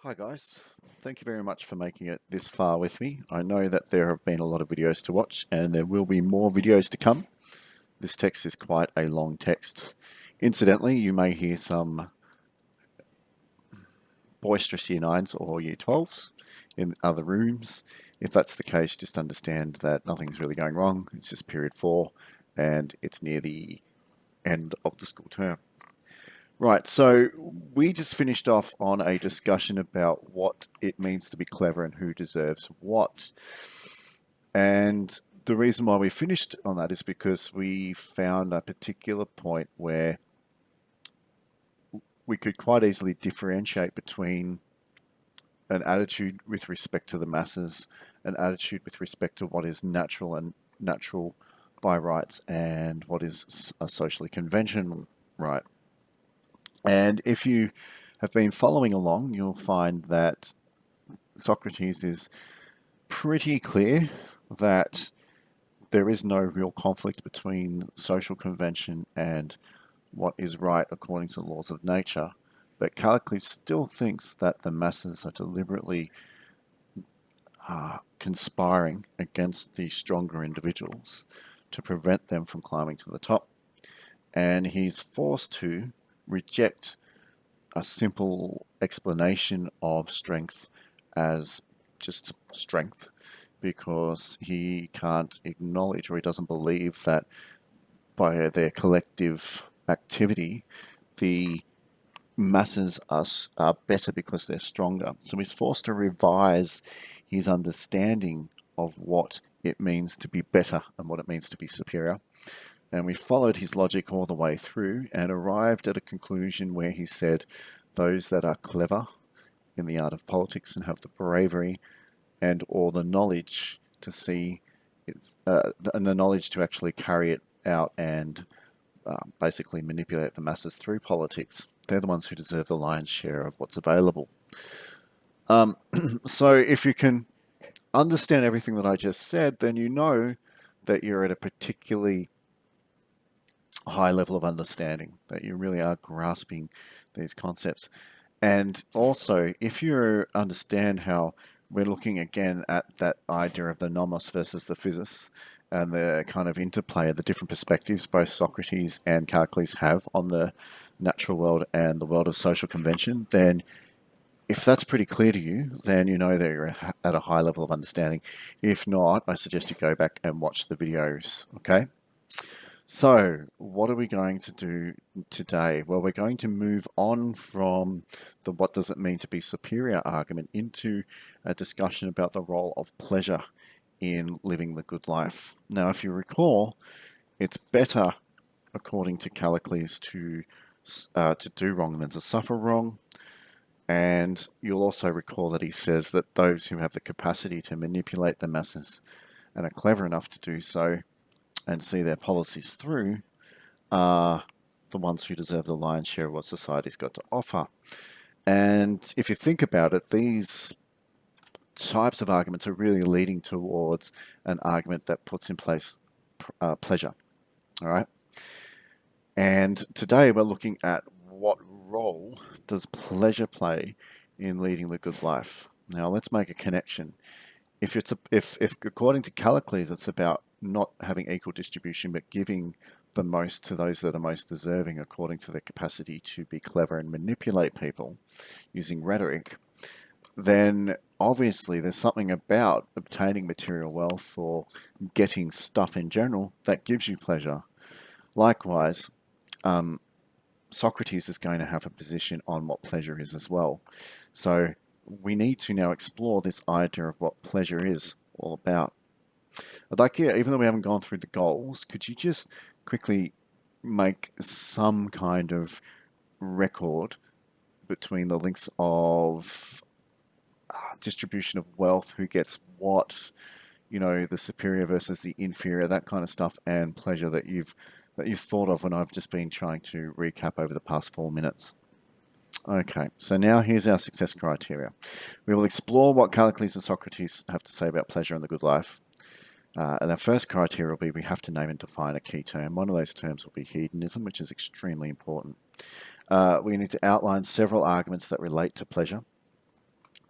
Hi guys, thank you very much for making it this far with me. I know that there have been a lot of videos to watch and there will be more videos to come. This text is quite a long text. Incidentally, you may hear some boisterous Year 9s or Year 12s in other rooms. If that's the case, just understand that nothing's really going wrong. It's just period 4 and it's near the end of the school term. Right, so we just finished off on a discussion about what it means to be clever and who deserves what. And the reason why we finished on that is because we found a particular point where we could quite easily differentiate between an attitude with respect to the masses, an attitude with respect to what is natural and natural by rights, and what is a socially conventional right. And if you have been following along, you'll find that Socrates is pretty clear that there is no real conflict between social convention and what is right according to the laws of nature. But Callicles still thinks that the masses are deliberately conspiring against the stronger individuals to prevent them from climbing to the top. And he's forced to reject a simple explanation of strength as just strength because he can't acknowledge or he doesn't believe that by their collective activity, the masses are better because they're stronger. So he's forced to revise his understanding of what it means to be better and what it means to be superior. And we followed his logic all the way through and arrived at a conclusion where he said, those that are clever in the art of politics and have the bravery and or the knowledge to see it, and the knowledge to actually carry it out and basically manipulate the masses through politics. They're the ones who deserve the lion's share of what's available. So if you can understand everything that I just said, then you know that you're at a particularly high level of understanding, that you really are grasping these concepts. And also, if you understand how we're looking again at that idea of the nomos versus the physis and the kind of interplay of the different perspectives both Socrates and Callicles have on the natural world and the world of social convention, then if that's pretty clear to you, then you know that you're at a high level of understanding. If not, I suggest you go back and watch the videos, okay? So, what are we going to do today? Well, we're going to move on from the what does it mean to be superior argument into a discussion about the role of pleasure in living the good life. Now, if you recall, it's better, according to Callicles, to do wrong than to suffer wrong. And you'll also recall that he says that those who have the capacity to manipulate the masses and are clever enough to do so and see their policies through are the ones who deserve the lion's share of what society's got to offer. And if you think about it, these types of arguments are really leading towards an argument that puts in place pleasure. All right. And today we're looking at what role does pleasure play in leading the good life. Now let's make a connection. If according to Callicles, it's about not having equal distribution, but giving the most to those that are most deserving according to their capacity to be clever and manipulate people using rhetoric, then obviously there's something about obtaining material wealth or getting stuff in general that gives you pleasure. Likewise, Socrates is going to have a position on what pleasure is as well. So we need to now explore this idea of what pleasure is all about. I'd like you, even though we haven't gone through the goals, could you just quickly make some kind of record between the links of distribution of wealth, who gets what, the superior versus the inferior, that kind of stuff, and pleasure that you've thought of when I've just been trying to recap over the past 4 minutes. Okay, so now here's our success criteria. We will explore what Callicles and Socrates have to say about pleasure and the good life. And our first criteria will be we have to name and define a key term. One of those terms will be hedonism, which is extremely important. We need to outline several arguments that relate to pleasure.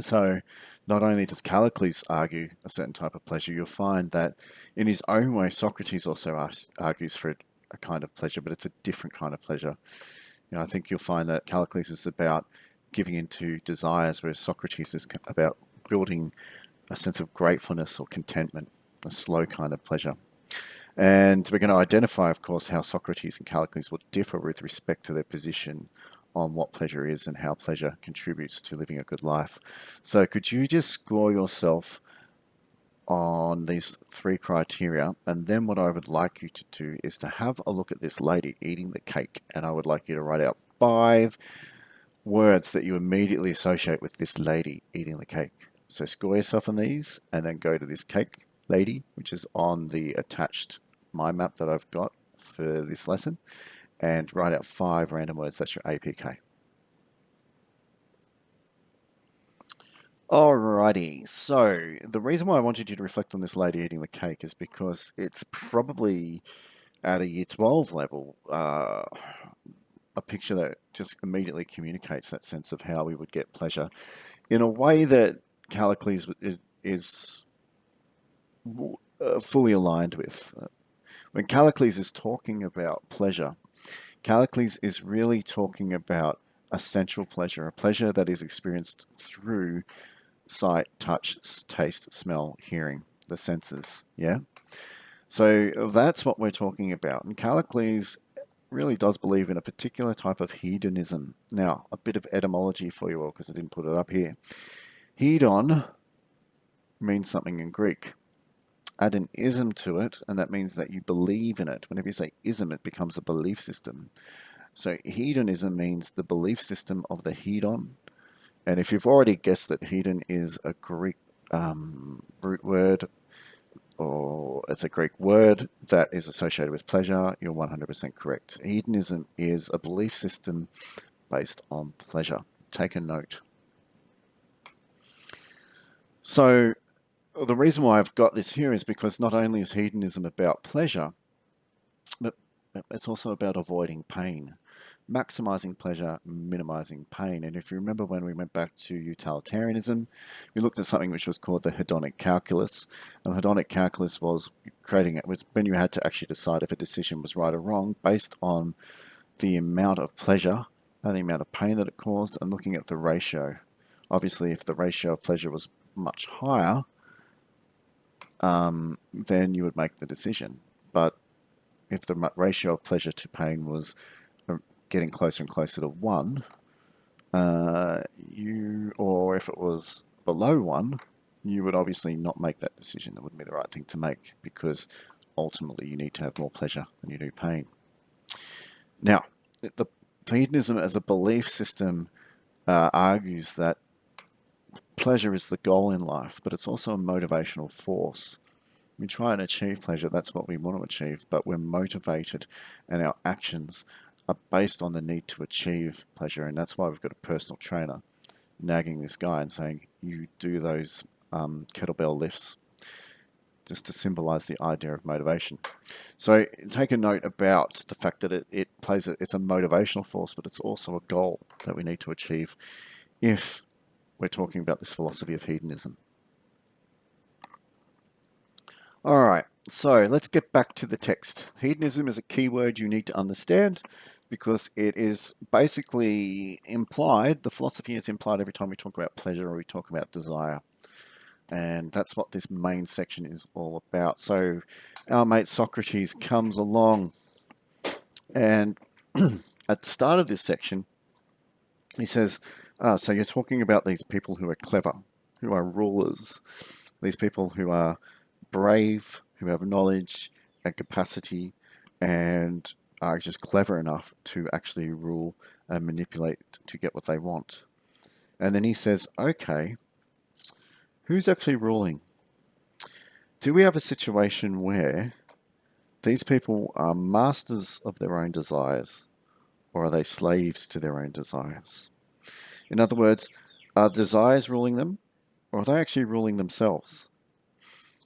So not only does Callicles argue a certain type of pleasure, you'll find that in his own way, Socrates also argues for a kind of pleasure, but it's a different kind of pleasure. I think you'll find that Callicles is about giving into desires, whereas Socrates is about building a sense of gratefulness or contentment, a slow kind of pleasure. And we're going to identify, of course, how Socrates and Callicles will differ with respect to their position on what pleasure is and how pleasure contributes to living a good life. So, could you just score yourself on these three criteria? And then, what I would like you to do is to have a look at this lady eating the cake, and I would like you to write out 5 words that you immediately associate with this lady eating the cake. So, score yourself on these, and then go to this cake lady, which is on the attached mind map that I've got for this lesson, and write out 5 random words. That's your APK. Alrighty, so the reason why I wanted you to reflect on this lady eating the cake is because it's probably at a year 12 level, a picture that just immediately communicates that sense of how we would get pleasure in a way that Callicles is fully aligned with. When Callicles is talking about pleasure, Callicles is really talking about a central pleasure, a pleasure that is experienced through sight, touch, taste, smell, hearing, the senses. Yeah? So that's what we're talking about. And Callicles really does believe in a particular type of hedonism. Now, a bit of etymology for you all, because I didn't put it up here. Hedon means something in Greek. Add an ism to it, and that means that you believe in it. Whenever you say ism, it becomes a belief system. So hedonism means the belief system of the hedon. And if you've already guessed that hedon is a Greek root word, or it's a Greek word that is associated with pleasure, you're 100% correct. Hedonism is a belief system based on pleasure. Take a note. So the reason why I've got this here is because not only is hedonism about pleasure, but it's also about avoiding pain, maximizing pleasure, minimizing pain. And if you remember when we went back to utilitarianism, we looked at something which was called the hedonic calculus. And the hedonic calculus was creating it was when you had to actually decide if a decision was right or wrong based on the amount of pleasure and the amount of pain that it caused, and looking at the ratio. Obviously, if the ratio of pleasure was much higher, then you would make the decision. But if the ratio of pleasure to pain was getting closer and closer to 1, or if it was below 1, you would obviously not make that decision. That wouldn't be the right thing to make, because ultimately you need to have more pleasure than you do pain. Now, the hedonism as a belief system argues that pleasure is the goal in life, but it's also a motivational force. We try and achieve pleasure, that's what we want to achieve, but we're motivated and our actions are based on the need to achieve pleasure. And that's why we've got a personal trainer nagging this guy and saying, you do those kettlebell lifts, just to symbolize the idea of motivation. So take a note about the fact that it's a motivational force, but it's also a goal that we need to achieve if we're talking about this philosophy of hedonism. All right, so let's get back to the text. Hedonism is a keyword you need to understand because it is basically implied, the philosophy is implied every time we talk about pleasure or we talk about desire. And that's what this main section is all about. So our mate Socrates comes along, and at the start of this section, he says, so you're talking about these people who are clever, who are rulers, these people who are brave, who have knowledge and capacity, and are just clever enough to actually rule and manipulate to get what they want. And then he says, okay, who's actually ruling? Do we have a situation where these people are masters of their own desires, or are they slaves to their own desires? In other words, are desires ruling them, or are they actually ruling themselves?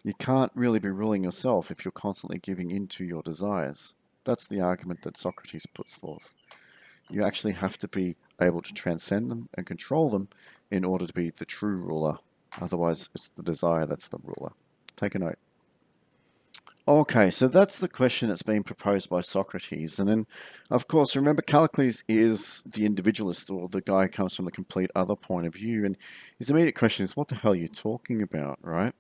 You can't really be ruling yourself if you're constantly giving in to your desires. That's the argument that Socrates puts forth. You actually have to be able to transcend them and control them in order to be the true ruler. Otherwise, it's the desire that's the ruler. Take a note. Okay, so that's the question that's been proposed by Socrates. And then, of course, remember, Callicles is the individualist, or the guy who comes from the complete other point of view. And his immediate question is, what the hell are you talking about, right?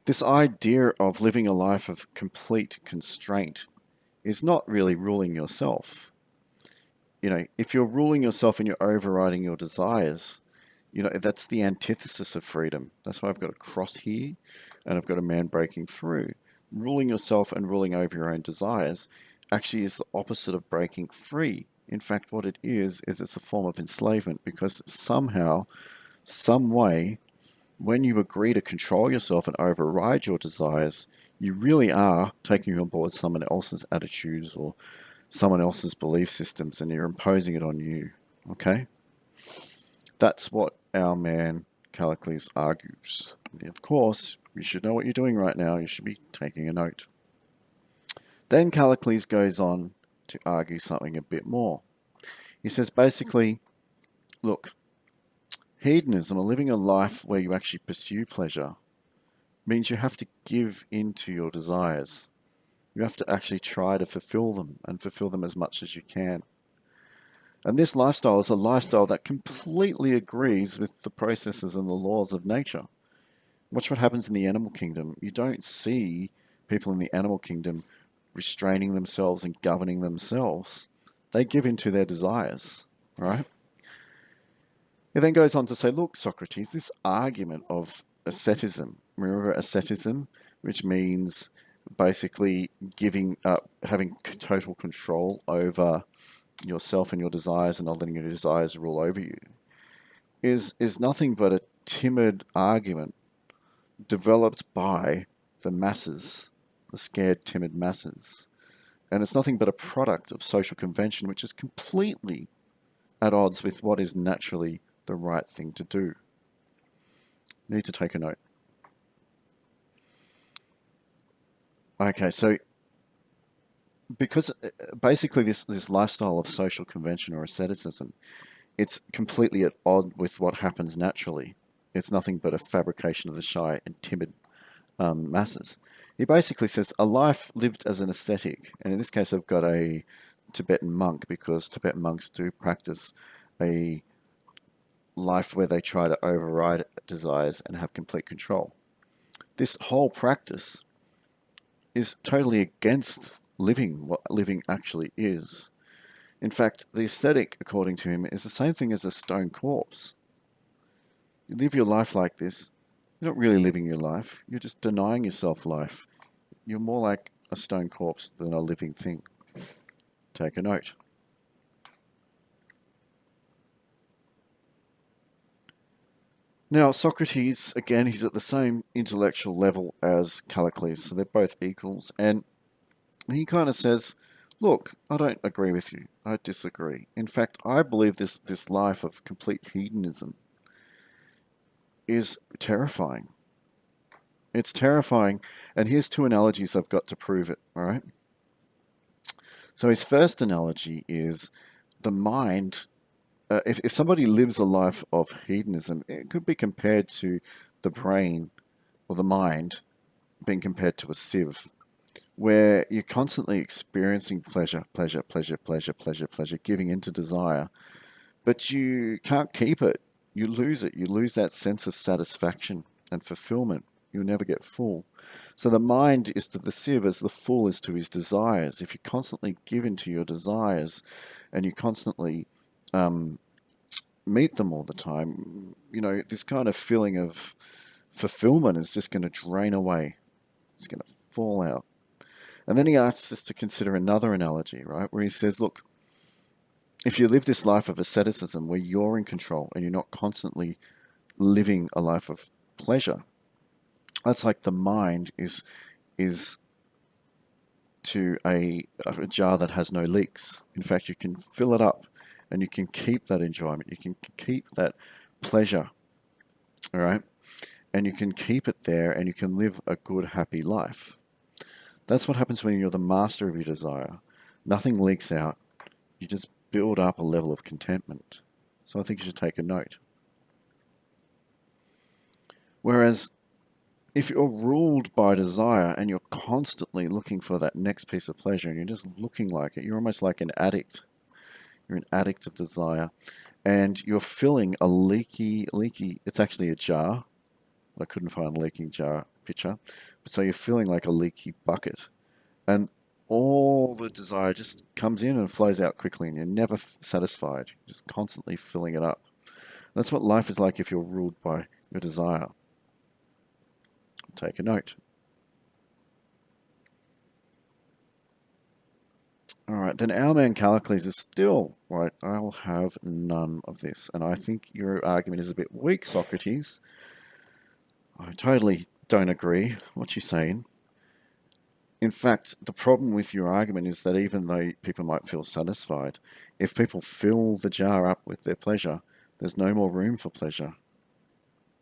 This idea of living a life of complete constraint is not really ruling yourself. If you're ruling yourself and you're overriding your desires, that's the antithesis of freedom. That's why I've got a cross here and I've got a man breaking through. Ruling yourself and ruling over your own desires actually is the opposite of breaking free. In fact, what it is it's a form of enslavement, because somehow, some way, when you agree to control yourself and override your desires, you really are taking on board someone else's attitudes or someone else's belief systems, and you're imposing it on you. Okay? That's what our man Callicles argues. And of course, you should know what you're doing right now. You should be taking a note. Then Callicles goes on to argue something a bit more. He says basically, look, hedonism, or living a life where you actually pursue pleasure, means you have to give in to your desires. You have to actually try to fulfill them, and fulfill them as much as you can. And this lifestyle is a lifestyle that completely agrees with the processes and the laws of nature. Watch what happens in the animal kingdom. You don't see people in the animal kingdom restraining themselves and governing themselves. They give in to their desires, right? It then goes on to say, look, Socrates, this argument of asceticism, remember asceticism, which means basically giving up, having total control over yourself and your desires and not letting your desires rule over you, is nothing but a timid argument developed by the masses, the scared, timid masses. And it's nothing but a product of social convention, which is completely at odds with what is naturally the right thing to do. Need to take a note. Okay, so because basically this lifestyle of social convention or asceticism, it's completely at odds with what happens naturally. It's nothing but a fabrication of the shy and timid masses. He basically says a life lived as an ascetic, and in this case I've got a Tibetan monk, because Tibetan monks do practice a life where they try to override desires and have complete control. This whole practice is totally against living what living actually is. In fact, the ascetic, according to him, is the same thing as a stone corpse. You live your life like this, you're not really living your life, you're just denying yourself life. You're more like a stone corpse than a living thing. Take a note. Now, Socrates, again, he's at the same intellectual level as Callicles, so they're both equals, and he kind of says, look, I don't agree with you. I disagree. In fact, I believe this life of complete hedonism is terrifying. It's terrifying, and here's two analogies I've got to prove it, all right? So his first analogy is the mind. If somebody lives a life of hedonism, it could be compared to the brain or the mind being compared to a sieve, where you're constantly experiencing pleasure, pleasure, pleasure, pleasure, pleasure, pleasure, giving into desire, but you can't keep it. You lose it. You lose that sense of satisfaction and fulfillment. You'll never get full. So the mind is to the sieve as the fool is to his desires. If you constantly give in to your desires and you constantly meet them all the time, this kind of feeling of fulfillment is just going to drain away. It's going to fall out. And then he asks us to consider another analogy, right? Where he says, look, if you live this life of asceticism where you're in control and you're not constantly living a life of pleasure, that's like the mind is to a jar that has no leaks. In fact, you can fill it up and you can keep that enjoyment. You can keep that pleasure, all right? And you can keep it there and you can live a good, happy life. That's what happens when you're the master of your desire. Nothing leaks out. You just build up a level of contentment. So I think you should take a note. Whereas if you're ruled by desire and you're constantly looking for that next piece of pleasure and you're just looking like it, you're almost like an addict. You're an addict of desire and you're filling a leaky, it's actually a jar. I couldn't find a leaking jar picture. But so you're filling like a leaky bucket. And all the desire just comes in and flows out quickly and you're never satisfied. You're just constantly filling it up. That's what life is like if you're ruled by your desire. Take a note. All right, then our man Callicles is still right. I'll have none of this. And I think your argument is a bit weak, Socrates. I totally don't agree. What you're saying. In fact, the problem with your argument is that even though people might feel satisfied, if people fill the jar up with their pleasure, there's no more room for pleasure.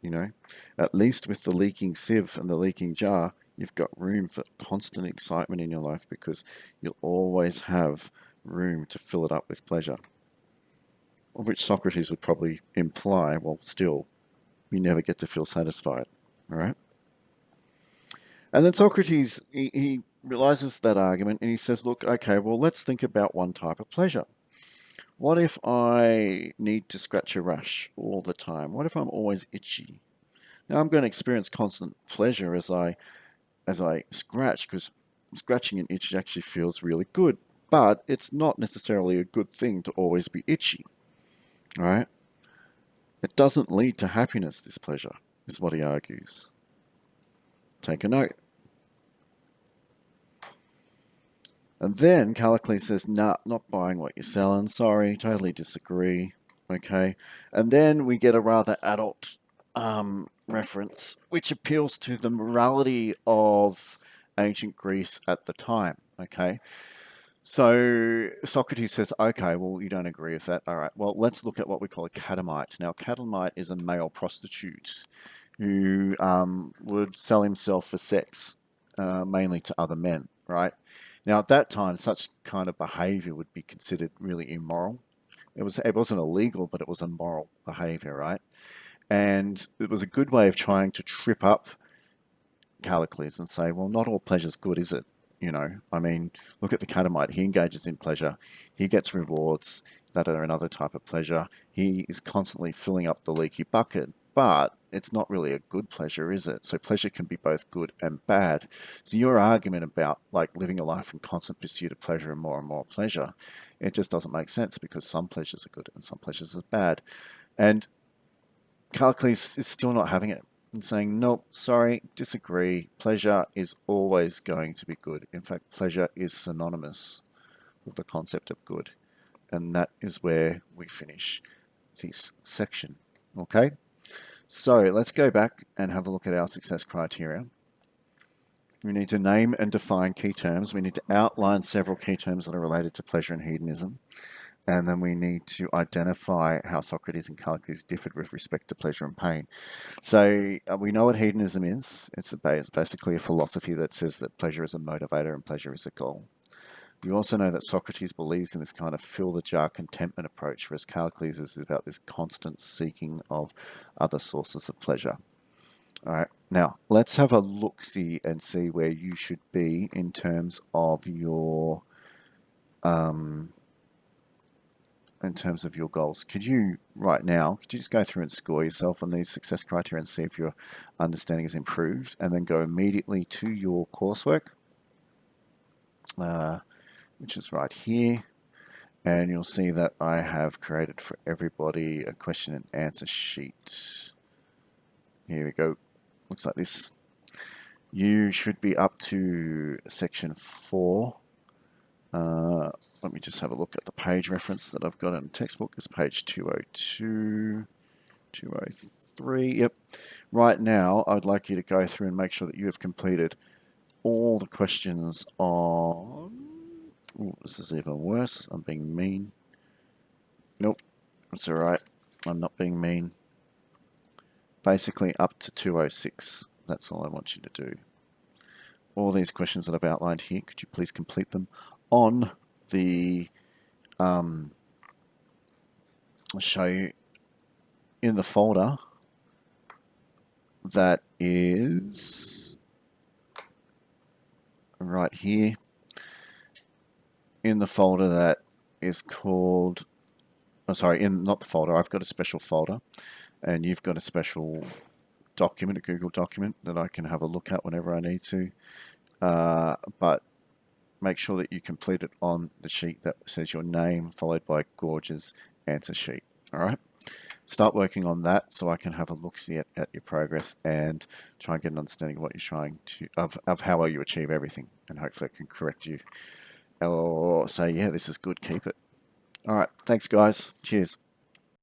You know, at least with the leaking sieve and the leaking jar, you've got room for constant excitement in your life because you'll always have room to fill it up with pleasure. Of which Socrates would probably imply, well, still, you never get to feel satisfied. All right? And then Socrates, he realizes that argument and he says, look, okay, well, let's think about one type of pleasure. What if I need to scratch a rash all the time? What if I'm always itchy? Now I'm going to experience constant pleasure as I scratch because scratching an itch actually feels really good, but it's not necessarily a good thing to always be itchy, right? It doesn't lead to happiness, this pleasure, is what he argues. Take a note. And then Callicles says, nah, not buying what you're selling. Sorry, totally disagree. Okay. And then we get a rather adult reference, which appeals to the morality of ancient Greece at the time. Okay. So Socrates says, okay, well, you don't agree with that. All right. Well, let's look at what we call a catamite. Now, a catamite is a male prostitute who would sell himself for sex, mainly to other men, right? Now, at that time, such kind of behavior would be considered really immoral. It wasn't illegal, but it was immoral behavior, right? And it was a good way of trying to trip up Callicles and say, well, not all pleasure's good, is it? You know, I mean, look at the catamite. He engages in pleasure. He gets rewards that are another type of pleasure. He is constantly filling up the leaky bucket, but it's not really a good pleasure, is it? So pleasure can be both good and bad. So your argument about like living a life in constant pursuit of pleasure and more pleasure, it just doesn't make sense because some pleasures are good and some pleasures are bad. And Callicles is still not having it and saying, nope, sorry, disagree. Pleasure is always going to be good. In fact, pleasure is synonymous with the concept of good. And that is where we finish this section. Okay? So let's go back and have a look at our success criteria. We need to name and define key terms. We need to outline several key terms that are related to pleasure and hedonism. And then we need to identify how Socrates and Callicles differed with respect to pleasure and pain. So we know what hedonism is. It's basically a philosophy that says that pleasure is a motivator and pleasure is a goal. We also know that Socrates believes in this kind of fill the jar contentment approach, whereas Callicles is about this constant seeking of other sources of pleasure. All right, now let's have a look-see and see where you should be in terms of your goals. Could you, right now, could you just go through and score yourself on these success criteria and see if your understanding is improved, and then go immediately to your coursework, which is right here, and you'll see that I have created for everybody a question and answer sheet. Here we go. Looks like this. You should be up to section 4. Let me just have a look at the page reference that I've got in the textbook. It's page 202, 203. Yep. Right now, I'd like you to go through and make sure that you have completed all the questions on... Ooh, this is even worse. I'm being mean. Nope. That's all right. I'm not being mean. Basically, up to 206. That's all I want you to do. All these questions that I've outlined here, could you please complete them on the I'll show you in the folder that is right here. In the folder that is called, oh, sorry, not the folder, I've got a special folder, and you've got a special document, a Google document that I can have a look at whenever I need to. But make sure that you complete it on the sheet that says your name followed by Gorgias answer sheet. All right. Start working on that so I can have a look see at your progress and try and get an understanding of what you're trying to of how well you achieve everything, and hopefully I can correct you or say, yeah, this is good, keep it. All right. Thanks, guys. Cheers.